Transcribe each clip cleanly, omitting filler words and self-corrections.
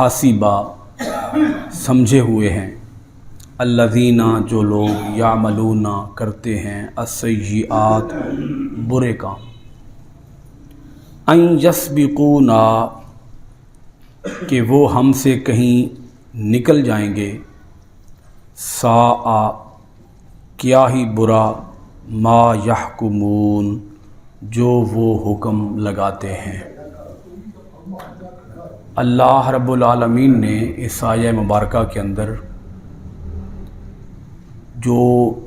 احاسیبا سمجھے ہوئے ہیں، الذین جو لوگ یعملون کرتے ہیں السیئات برے کام، ان یسبقونا کہ وہ ہم سے کہیں نکل جائیں گے، ساء کیا ہی برا، ما یحکمون جو وہ حکم لگاتے ہیں۔ اللہ رب العالمین نے اس آیہ مبارکہ کے اندر جو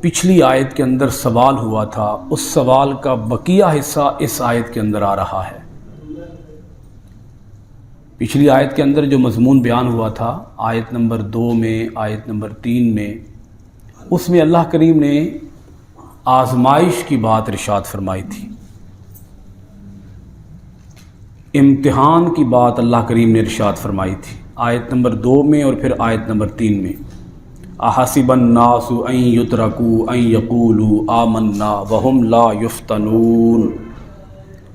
پچھلی آیت کے اندر سوال ہوا تھا اس سوال کا بقیہ حصہ اس آیت کے اندر آ رہا ہے۔ پچھلی آیت کے اندر جو مضمون بیان ہوا تھا آیت نمبر 2 میں، آیت نمبر 3 میں، اس میں اللہ کریم نے آزمائش کی بات ارشاد فرمائی تھی، امتحان کی بات اللہ کریم نے ارشاد فرمائی تھی آیت نمبر 2 میں اور پھر آیت نمبر 3 میں۔ احسب الناس ان یترکوا ان یقولوا آمنا وہم لا یفتنون،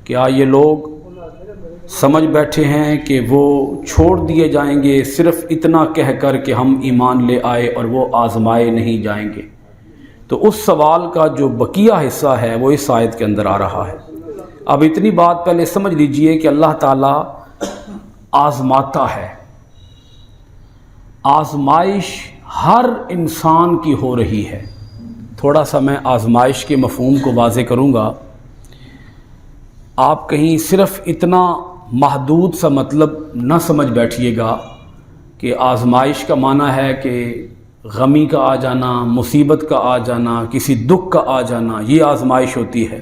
کیا یہ لوگ سمجھ بیٹھے ہیں کہ وہ چھوڑ دیے جائیں گے صرف اتنا کہہ کر کہ ہم ایمان لے آئے اور وہ آزمائے نہیں جائیں گے؟ تو اس سوال کا جو بقیہ حصہ ہے وہ اس آیت کے اندر آ رہا ہے۔ اب اتنی بات پہلے سمجھ لیجئے کہ اللہ تعالیٰ آزماتا ہے، آزمائش ہر انسان کی ہو رہی ہے۔ تھوڑا سا میں آزمائش کے مفہوم کو واضح کروں گا، آپ کہیں صرف اتنا محدود سا مطلب نہ سمجھ بیٹھیے گا کہ آزمائش کا معنی ہے کہ غمی کا آ جانا، مصیبت کا آ جانا، کسی دکھ کا آ جانا، یہ آزمائش ہوتی ہے۔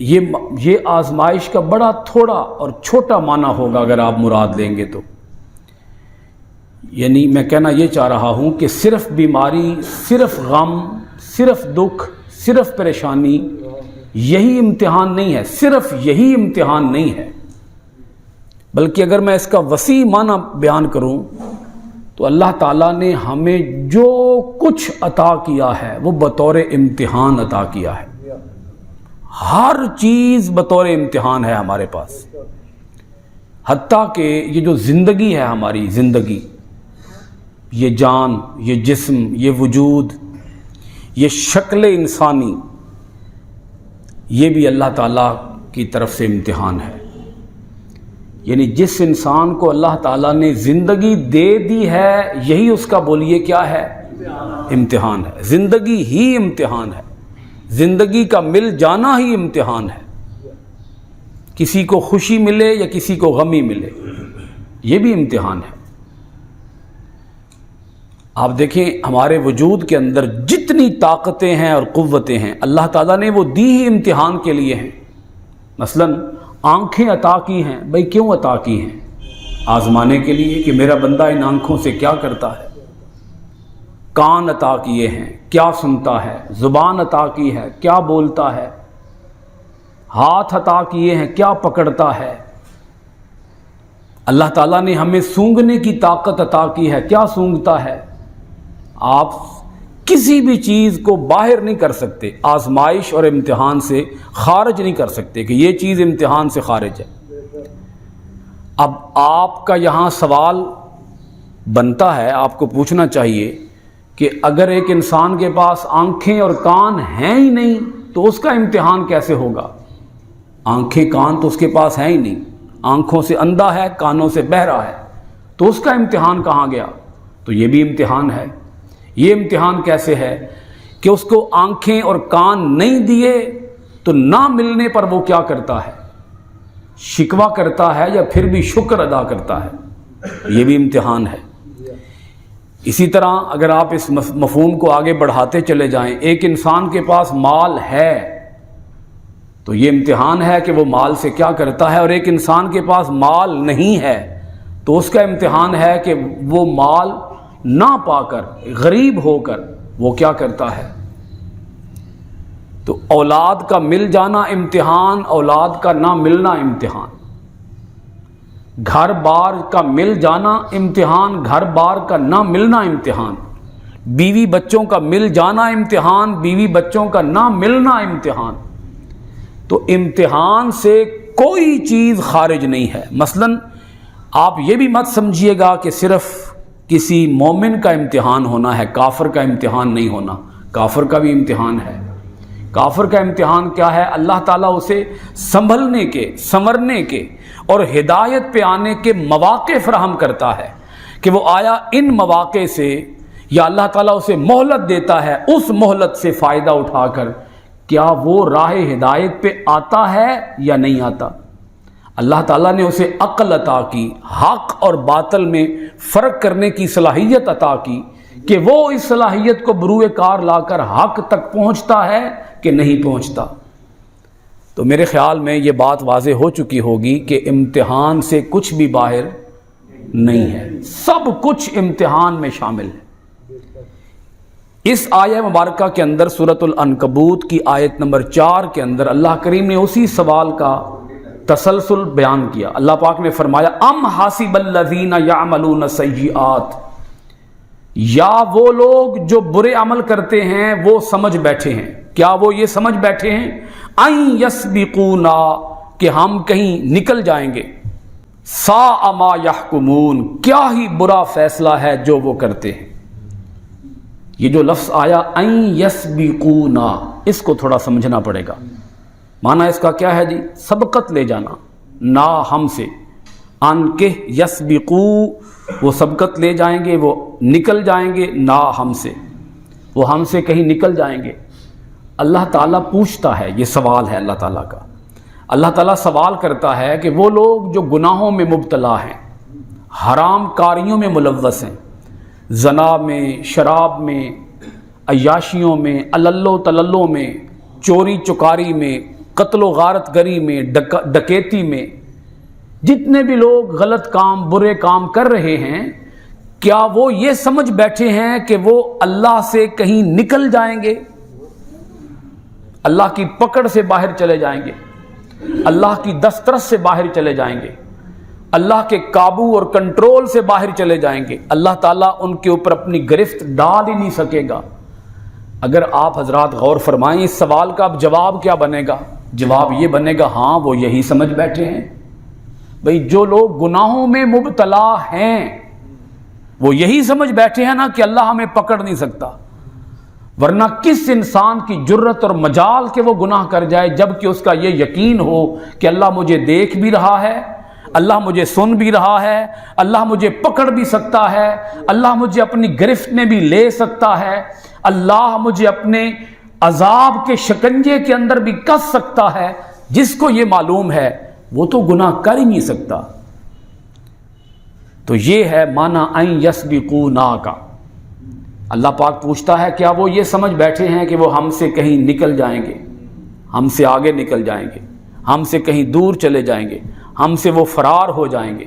یہ آزمائش کا بڑا تھوڑا اور چھوٹا معنی ہوگا اگر آپ مراد لیں گے تو۔ یعنی میں کہنا یہ چاہ رہا ہوں کہ صرف بیماری، صرف غم، صرف دکھ، صرف پریشانی یہی امتحان نہیں ہے، صرف یہی امتحان نہیں ہے، بلکہ اگر میں اس کا وسیع معنی بیان کروں تو اللہ تعالیٰ نے ہمیں جو کچھ عطا کیا ہے وہ بطور امتحان عطا کیا ہے۔ ہر چیز بطور امتحان ہے ہمارے پاس، حتیٰ کہ یہ جو زندگی ہے، ہماری زندگی، یہ جان، یہ جسم، یہ وجود، یہ شکل انسانی، یہ بھی اللہ تعالیٰ کی طرف سے امتحان ہے۔ یعنی جس انسان کو اللہ تعالیٰ نے زندگی دے دی ہے یہی اس کا بولیے کیا ہے؟ امتحان ہے۔ زندگی ہی امتحان ہے، زندگی کا مل جانا ہی امتحان ہے۔ کسی کو خوشی ملے یا کسی کو غمی ملے، یہ بھی امتحان ہے۔ آپ دیکھیں ہمارے وجود کے اندر جتنی طاقتیں ہیں اور قوتیں ہیں اللہ تعالیٰ نے وہ دی ہی امتحان کے لیے ہیں۔ مثلا آنکھیں عطا کی ہیں، بھئی کیوں عطا کی ہیں؟ آزمانے کے لیے کہ میرا بندہ ان آنکھوں سے کیا کرتا ہے۔ کان عطا کیے ہیں، کیا سنتا ہے۔ زبان عطا کی ہے، کیا بولتا ہے۔ ہاتھ عطا کیے ہیں، کیا پکڑتا ہے۔ اللہ تعالیٰ نے ہمیں سونگھنے کی طاقت عطا کی ہے، کیا سونگھتا ہے۔ آپ کسی بھی چیز کو باہر نہیں کر سکتے، آزمائش اور امتحان سے خارج نہیں کر سکتے کہ یہ چیز امتحان سے خارج ہے۔ اب آپ کا یہاں سوال بنتا ہے، آپ کو پوچھنا چاہیے کہ اگر ایک انسان کے پاس آنکھیں اور کان ہیں ہی نہیں تو اس کا امتحان کیسے ہوگا؟ آنکھیں کان تو اس کے پاس ہیں ہی نہیں، آنکھوں سے اندھا ہے، کانوں سے بہرا ہے، تو اس کا امتحان کہاں گیا؟ تو یہ بھی امتحان ہے۔ یہ امتحان کیسے ہے کہ اس کو آنکھیں اور کان نہیں دیے تو نہ ملنے پر وہ کیا کرتا ہے؟ شکوہ کرتا ہے یا پھر بھی شکر ادا کرتا ہے؟ یہ بھی امتحان ہے۔ اسی طرح اگر آپ اس مفہوم کو آگے بڑھاتے چلے جائیں، ایک انسان کے پاس مال ہے تو یہ امتحان ہے کہ وہ مال سے کیا کرتا ہے، اور ایک انسان کے پاس مال نہیں ہے تو اس کا امتحان ہے کہ وہ مال نہ پا کر، غریب ہو کر وہ کیا کرتا ہے۔ تو اولاد کا مل جانا امتحان، اولاد کا نہ ملنا امتحان، گھر بار کا مل جانا امتحان، گھر بار کا نہ ملنا امتحان، بیوی بچوں کا مل جانا امتحان، بیوی بچوں کا نہ ملنا امتحان۔ تو امتحان سے کوئی چیز خارج نہیں ہے۔ مثلا آپ یہ بھی مت سمجھیے گا کہ صرف کسی مومن کا امتحان ہونا ہے، کافر کا امتحان نہیں ہونا۔ کافر کا بھی امتحان ہے۔ کافر کا امتحان کیا ہے؟ اللہ تعالیٰ اسے سنبھلنے کے، سنورنے کے اور ہدایت پہ آنے کے مواقع فراہم کرتا ہے کہ وہ آیا ان مواقع سے، یا اللہ تعالیٰ اسے مہلت دیتا ہے، اس مہلت سے فائدہ اٹھا کر کیا وہ راہ ہدایت پہ آتا ہے یا نہیں آتا۔ اللہ تعالیٰ نے اسے عقل عطا کی، حق اور باطل میں فرق کرنے کی صلاحیت عطا کی کہ وہ اس صلاحیت کو بروئے کار لا کر حق تک پہنچتا ہے کہ نہیں پہنچتا۔ تو میرے خیال میں یہ بات واضح ہو چکی ہوگی کہ امتحان سے کچھ بھی باہر نہیں ہے، سب کچھ امتحان میں شامل ہے۔ اس آیہ مبارکہ کے اندر سورۃ العنکبوت کی آیت نمبر 4 کے اندر اللہ کریم نے اسی سوال کا تسلسل بیان کیا۔ اللہ پاک نے فرمایا ام حاسب الذین یعملون السیئات، یا وہ لوگ جو برے عمل کرتے ہیں وہ سمجھ بیٹھے ہیں، کیا وہ یہ سمجھ بیٹھے ہیں ان یسبقونا، کہ ہم کہیں نکل جائیں گے، ساء ما یحکمون، کیا ہی برا فیصلہ ہے جو وہ کرتے ہیں۔ یہ جو لفظ آیا ان یسبقونا، اس کو تھوڑا سمجھنا پڑے گا۔ معنی اس کا کیا ہے جی؟ سبقت لے جانا، نا ہم سے، ان کے یسبقو، وہ سبقت لے جائیں گے، وہ نکل جائیں گے، نا ہم سے، وہ ہم سے کہیں نکل جائیں گے۔ اللہ تعالیٰ پوچھتا ہے، یہ سوال ہے اللہ تعالیٰ کا۔ اللہ تعالیٰ سوال کرتا ہے کہ وہ لوگ جو گناہوں میں مبتلا ہیں، حرام کاریوں میں ملوث ہیں، زنا میں، شراب میں، عیاشیوں میں، عللو تللو میں، چوری چکاری میں، قتل و غارت گری میں، ڈکیتی میں، جتنے بھی لوگ غلط کام، برے کام کر رہے ہیں، کیا وہ یہ سمجھ بیٹھے ہیں کہ وہ اللہ سے کہیں نکل جائیں گے، اللہ کی پکڑ سے باہر چلے جائیں گے، اللہ کی دسترس سے باہر چلے جائیں گے، اللہ کے قابو اور کنٹرول سے باہر چلے جائیں گے، اللہ تعالیٰ ان کے اوپر اپنی گرفت ڈال ہی نہیں سکے گا؟ اگر آپ حضرات غور فرمائیں اس سوال کا اب جواب کیا بنے گا؟ جواب یہ بنے گا ہاں وہ یہی سمجھ بیٹھے ہیں۔ بھئی جو لوگ گناہوں میں مبتلا ہیں وہ یہی سمجھ بیٹھے ہیں نا کہ اللہ ہمیں پکڑ نہیں سکتا، ورنہ کس انسان کی جرت اور مجال کہ وہ گناہ کر جائے جبکہ اس کا یہ یقین ہو کہ اللہ مجھے دیکھ بھی رہا ہے، اللہ مجھے سن بھی رہا ہے، اللہ مجھے پکڑ بھی سکتا ہے، اللہ مجھے اپنی گرفت میں بھی لے سکتا ہے، اللہ مجھے اپنے عذاب کے شکنجے کے اندر بھی کس سکتا ہے۔ جس کو یہ معلوم ہے وہ تو گناہ کر ہی نہیں سکتا۔ تو یہ ہے معنی ان یسبقونا کا۔ اللہ پاک پوچھتا ہے کیا وہ یہ سمجھ بیٹھے ہیں کہ وہ ہم سے کہیں نکل جائیں گے، ہم سے آگے نکل جائیں گے، ہم سے کہیں دور چلے جائیں گے، ہم سے وہ فرار ہو جائیں گے،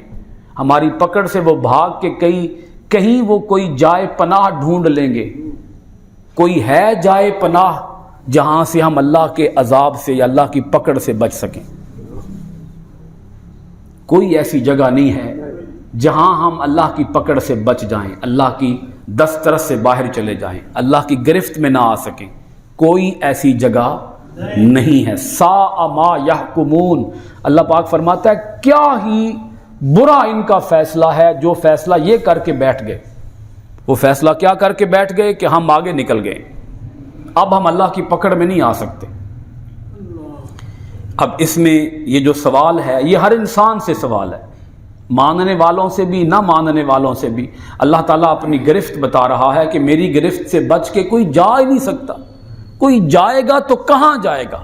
ہماری پکڑ سے وہ بھاگ کے کہیں وہ کوئی جائے پناہ ڈھونڈ لیں گے؟ کوئی ہے جائے پناہ جہاں سے ہم اللہ کے عذاب سے یا اللہ کی پکڑ سے بچ سکیں؟ کوئی ایسی جگہ نہیں ہے جہاں ہم اللہ کی پکڑ سے بچ جائیں، اللہ کی دسترس سے باہر چلے جائیں، اللہ کی گرفت میں نہ آ سکیں۔ کوئی ایسی جگہ نہیں ہے۔ ساء ما یحکمون، اللہ پاک فرماتا ہے کیا ہی برا ان کا فیصلہ ہے جو فیصلہ یہ کر کے بیٹھ گئے۔ وہ فیصلہ کیا کر کے بیٹھ گئے کہ ہم آگے نکل گئے، اب ہم اللہ کی پکڑ میں نہیں آ سکتے۔ اب اس میں یہ جو سوال ہے یہ ہر انسان سے سوال ہے، ماننے والوں سے بھی، نہ ماننے والوں سے بھی۔ اللہ تعالیٰ اپنی گرفت بتا رہا ہے کہ میری گرفت سے بچ کے کوئی جا ہی نہیں سکتا، کوئی جائے گا تو کہاں جائے گا؟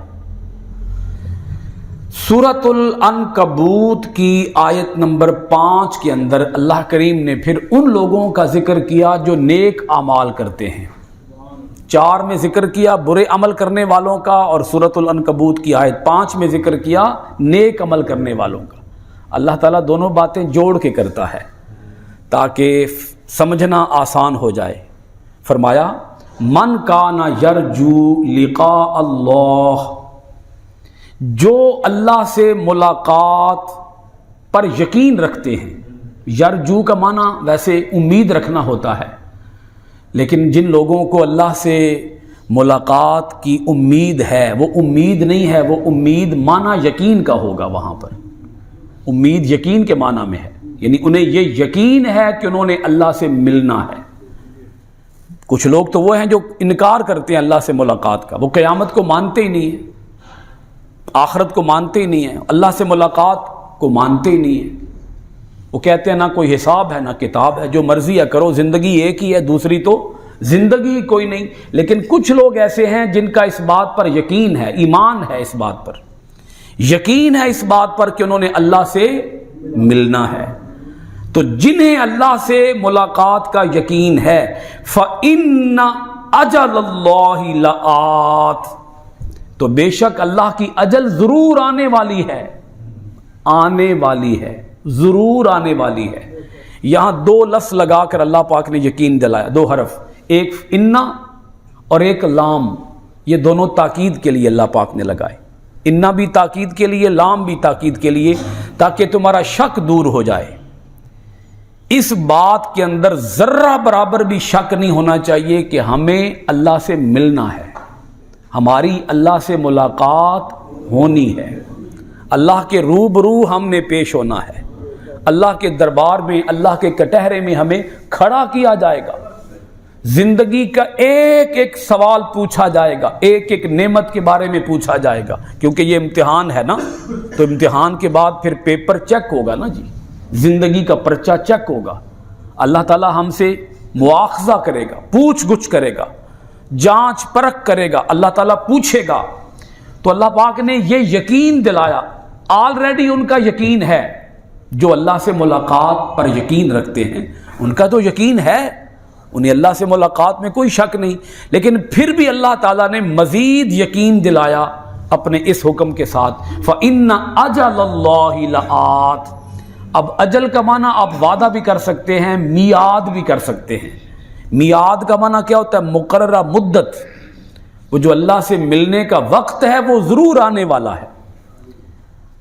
سورۃ العنکبوت کی آیت نمبر 5 کے اندر اللہ کریم نے پھر ان لوگوں کا ذکر کیا جو نیک اعمال کرتے ہیں۔ 4 میں ذکر کیا برے عمل کرنے والوں کا، اور سورۃ العنکبوت کی آیت 5 میں ذکر کیا نیک عمل کرنے والوں کا۔ اللہ تعالیٰ دونوں باتیں جوڑ کے کرتا ہے تاکہ سمجھنا آسان ہو جائے۔ فرمایا من کان یرجو لقاء اللہ، جو اللہ سے ملاقات پر یقین رکھتے ہیں۔ یرجو کا معنی ویسے امید رکھنا ہوتا ہے، لیکن جن لوگوں کو اللہ سے ملاقات کی امید ہے وہ امید نہیں ہے، وہ امید معنی یقین کا ہوگا۔ وہاں پر امید یقین کے معنی میں ہے، یعنی انہیں یہ یقین ہے کہ انہوں نے اللہ سے ملنا ہے۔ کچھ لوگ تو وہ ہیں جو انکار کرتے ہیں اللہ سے ملاقات کا، وہ قیامت کو مانتے ہی نہیں ہیں، آخرت کو مانتے ہی نہیں ہیں، اللہ سے ملاقات کو مانتے ہی نہیں ہیں۔ وہ کہتے ہیں نہ کوئی حساب ہے نہ کتاب ہے، جو مرضی ہے کرو، زندگی ایک ہی ہے، دوسری تو زندگی کوئی نہیں۔ لیکن کچھ لوگ ایسے ہیں جن کا اس بات پر یقین ہے، ایمان ہے، اس بات پر یقین ہے، اس بات پر کہ انہوں نے اللہ سے ملنا ہے۔ تو جنہیں اللہ سے ملاقات کا یقین ہے فَإِنَّ أَجَلَ اللَّهِ لَآتٍ، تو بے شک اللہ کی اجل ضرور آنے والی ہے، آنے والی ہے، ضرور آنے والی ہے۔ یہاں دو لفظ لگا کر اللہ پاک نے یقین دلایا، دو حرف، ایک انا اور ایک لام، یہ دونوں تاکید کے لیے اللہ پاک نے لگائے۔ انا بھی تاکید کے لیے، لام بھی تاکید کے لیے، تاکہ تمہارا شک دور ہو جائے۔ اس بات کے اندر ذرہ برابر بھی شک نہیں ہونا چاہیے کہ ہمیں اللہ سے ملنا ہے، ہماری اللہ سے ملاقات ہونی ہے، اللہ کے روبرو ہم نے پیش ہونا ہے، اللہ کے دربار میں، اللہ کے کٹہرے میں ہمیں کھڑا کیا جائے گا، زندگی کا ایک ایک سوال پوچھا جائے گا، ایک ایک نعمت کے بارے میں پوچھا جائے گا، کیونکہ یہ امتحان ہے نا، تو امتحان کے بعد پھر پیپر چیک ہوگا نا جی، زندگی کا پرچہ چیک ہوگا، اللہ تعالی ہم سے مواخذہ کرے گا، پوچھ گچھ کرے گا، جانچ پرکھ کرے گا، اللہ تعالیٰ پوچھے گا۔ تو اللہ پاک نے یہ یقین دلایا، آلریڈی ان کا یقین ہے، جو اللہ سے ملاقات پر یقین رکھتے ہیں ان کا تو یقین ہے، انہیں اللہ سے ملاقات میں کوئی شک نہیں، لیکن پھر بھی اللہ تعالیٰ نے مزید یقین دلایا اپنے اس حکم کے ساتھ، فَإِنَّ أَجَلَ اللَّهِ لَآتٍ۔ اب اجل کا معنی آپ وعدہ بھی کر سکتے ہیں، میعاد بھی کر سکتے ہیں۔ میعاد کا معنی کیا ہوتا ہے؟ مقررہ مدت، وہ جو اللہ سے ملنے کا وقت ہے وہ ضرور آنے والا ہے،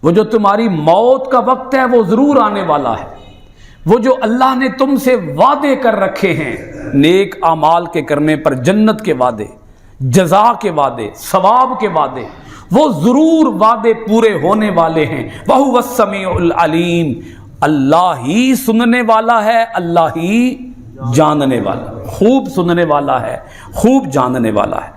وہ جو تمہاری موت کا وقت ہے وہ ضرور آنے والا ہے، وہ جو اللہ نے تم سے وعدے کر رکھے ہیں نیک اعمال کے کرنے پر، جنت کے وعدے، جزا کے وعدے، ثواب کے وعدے، وہ ضرور وعدے پورے ہونے والے ہیں۔ وَهُوَ السَّمِيعُ الْعَلِيمُ، اللہ ہی سننے والا ہے، اللہ ہی جاننے والا، خوب سننے والا ہے، خوب جاننے والا ہے۔